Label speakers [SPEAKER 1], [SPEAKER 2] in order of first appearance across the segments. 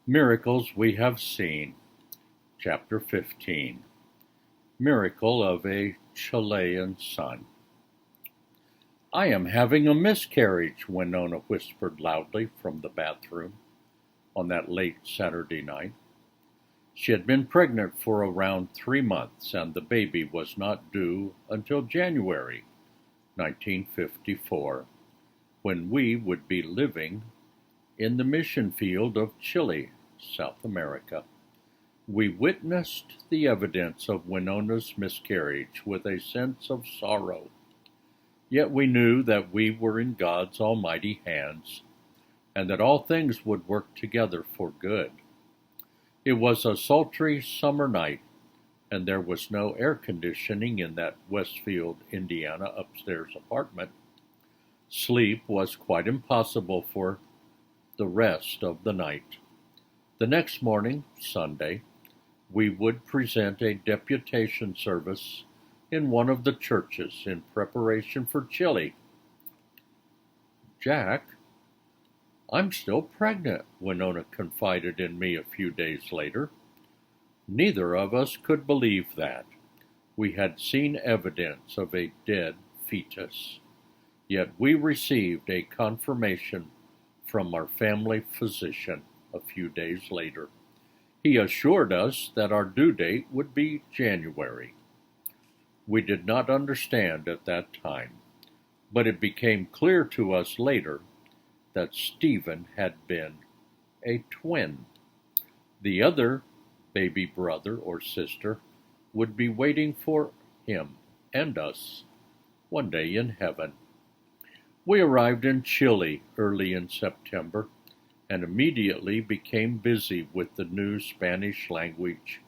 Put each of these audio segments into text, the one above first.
[SPEAKER 1] Miracles We Have Seen, Chapter 15. Miracle of a Chilean Son. "I am having a miscarriage," Winona whispered loudly from the bathroom on that late Saturday night. She had been pregnant for around 3 months, and the baby was not due until January 1954, when we would be living in the mission field of Chile, South America. We witnessed the evidence of Winona's miscarriage with a sense of sorrow. Yet we knew that we were in God's almighty hands, and that all things would work together for good. It was a sultry summer night, and there was no air conditioning in that Westfield, Indiana upstairs apartment. Sleep was quite impossible for the rest of the night. The next morning, Sunday, we would present a deputation service in one of the churches in preparation for Chile. "Jack, I'm still pregnant," Winona confided in me a few days later. Neither of us could believe that. We had seen evidence of a dead fetus. Yet we received a confirmation from our family physician a few days later. He assured us that our due date would be January. We did not understand at that time, but it became clear to us later that Stephen had been a twin. The other baby brother or sister would be waiting for him and us one day in heaven. We arrived in Chile early in September and immediately became busy with the new Spanish language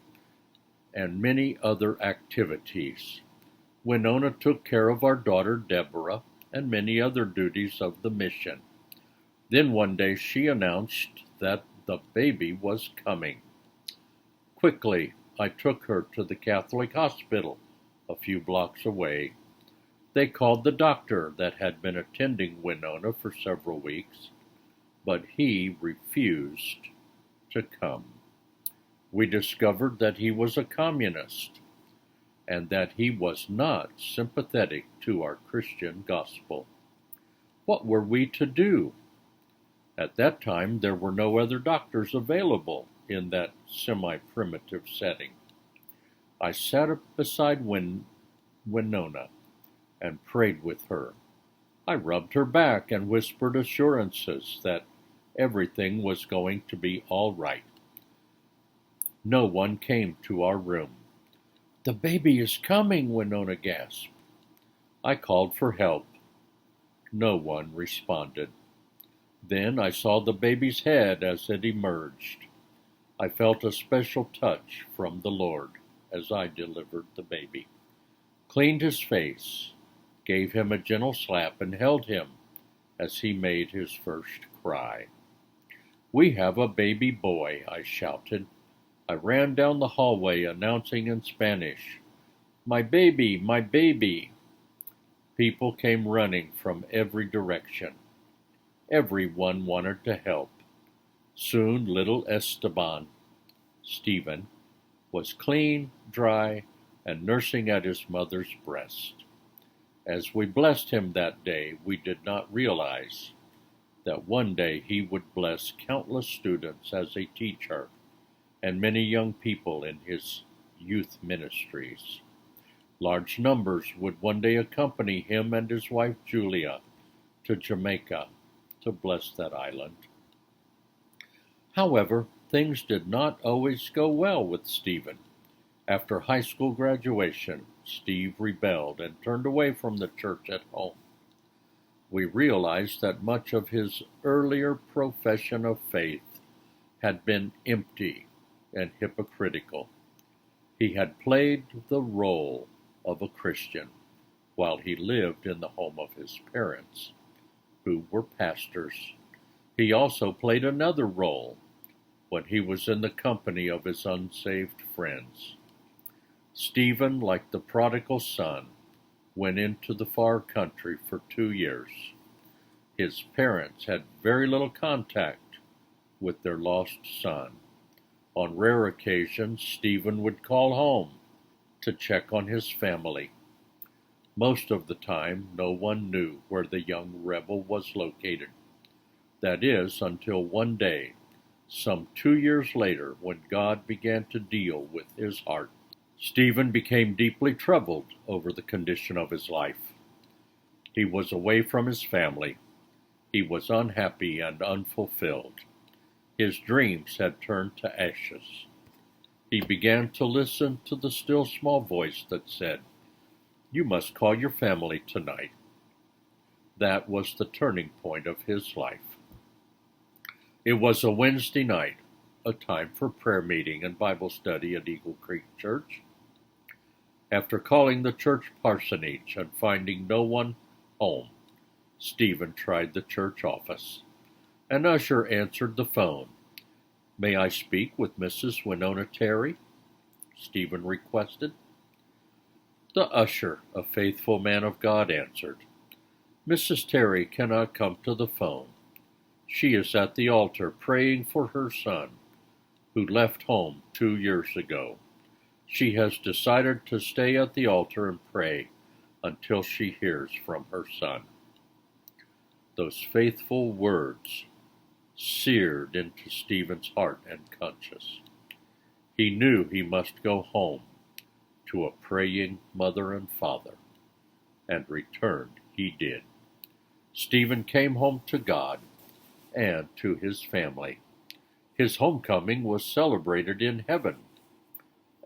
[SPEAKER 1] and many other activities. Winona took care of our daughter Deborah and many other duties of the mission. Then one day she announced that the baby was coming. Quickly, I took her to the Catholic hospital a few blocks away. They called the doctor that had been attending Winona for several weeks, but he refused to come. We discovered that he was a communist and that he was not sympathetic to our Christian gospel. What were we to do? At that time, there were no other doctors available in that semi-primitive setting. I sat beside Winona and prayed with her. I rubbed her back and whispered assurances that everything was going to be all right. No one came to our room. "The baby is coming," Winona gasped. I called for help. No one responded. Then I saw the baby's head as it emerged. I felt a special touch from the Lord as I delivered the baby, cleaned his face, gave him a gentle slap, and held him as he made his first cry. "We have a baby boy," I shouted. I ran down the hallway announcing in Spanish, "My baby, my baby." People came running from every direction. Everyone wanted to help. Soon little Stephen, was clean, dry, and nursing at his mother's breast. As we blessed him that day, we did not realize that one day he would bless countless students as a teacher and many young people in his youth ministries. Large numbers would one day accompany him and his wife Julia to Jamaica to bless that island. However, things did not always go well with Stephen. After high school graduation, Steve rebelled and turned away from the church at home. We realized that much of his earlier profession of faith had been empty and hypocritical. He had played the role of a Christian while he lived in the home of his parents, who were pastors. He also played another role when he was in the company of his unsaved friends. Stephen, like the prodigal son, went into the far country for 2 years. His parents had very little contact with their lost son. On rare occasions, Stephen would call home to check on his family. Most of the time, no one knew where the young rebel was located. That is, until one day, some 2 years later, when God began to deal with his heart. Stephen became deeply troubled over the condition of his life. He was away from his family. He was unhappy and unfulfilled. His dreams had turned to ashes. He began to listen to the still small voice that said, "You must call your family tonight." That was the turning point of his life. It was a Wednesday night, a time for prayer meeting and Bible study at Eagle Creek Church. After calling the church parsonage and finding no one home, Stephen tried the church office. An usher answered the phone. "May I speak with Mrs. Winona Terry?" Stephen requested. The usher, a faithful man of God, answered, "Mrs. Terry cannot come to the phone. She is at the altar praying for her son, who left home 2 years ago. She has decided to stay at the altar and pray until she hears from her son." Those faithful words seared into Stephen's heart and conscience. He knew he must go home to a praying mother and father, and returned he did. Stephen came home to God and to his family. His homecoming was celebrated in heaven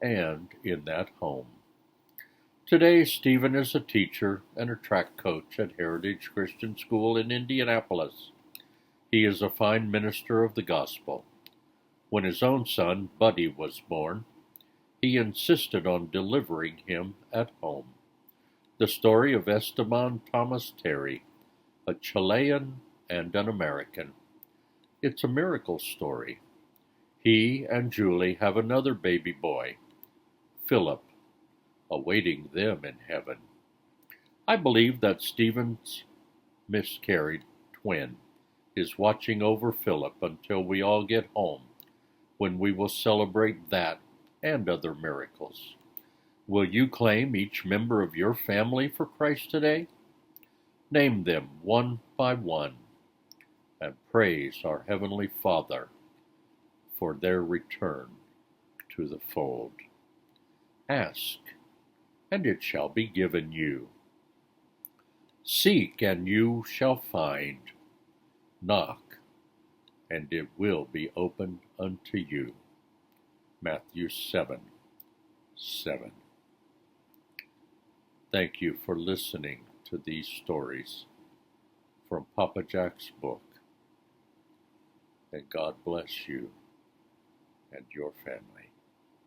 [SPEAKER 1] and in that home. Today, Stephen is a teacher and a track coach at Heritage Christian School in Indianapolis. He is a fine minister of the gospel. When his own son, Buddy, was born, he insisted on delivering him at home. The story of Esteban Thomas Terry, a Chilean and an American. It's a miracle story. He and Julie have another baby boy, Philip, awaiting them in heaven. I believe that Stephen's miscarried twin is watching over Philip until we all get home, when we will celebrate that and other miracles. Will you claim each member of your family for Christ today? Name them one by one, and praise our Heavenly Father for their return to the fold. Ask, and it shall be given you. Seek, and you shall find. Knock, and it will be opened unto you. Matthew 7:7. Thank you for listening to these stories from Papa Jack's book. And God bless you and your family.